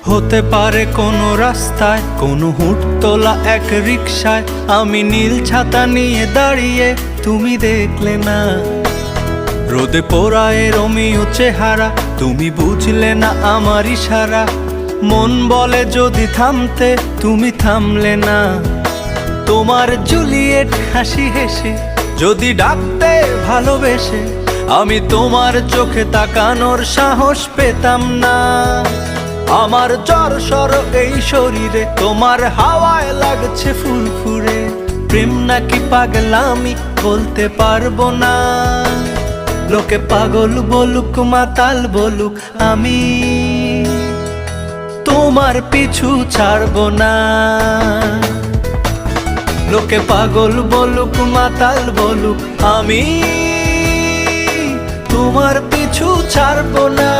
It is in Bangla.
হতে পারে কোনো রাস্তায়, কোনো হুটতোলা এক রিকশায় আমি নীল ছাতা নিয়ে দাঁড়িয়ে, তুমি দেখলে না। রোদে পোড়ায় রোমিও চেহারা, তুমি বুঝলে না আমার ইশারা। মন বলে যদি থামতে, তুমি থামলে না। তোমার জুলিয়েট হাসি হেসে যদি ডাকতে ভালোবেসে, আমি তোমার চোখে তাকানোর সাহস পেতাম না। আমার জ্বর সর এই শরীরে, তোমার হাওয়ায় লাগছে ফুরফুরে। প্রেম নাকি পাগলামি বলতে পারবো না। লোকে পাগল বলুক মাতাল বলুক, আমি তোমার পিছু ছাড়বো না। লোকে পাগল বলুক মাতাল বলুক, আমি তোমার পিছু ছাড়বো না।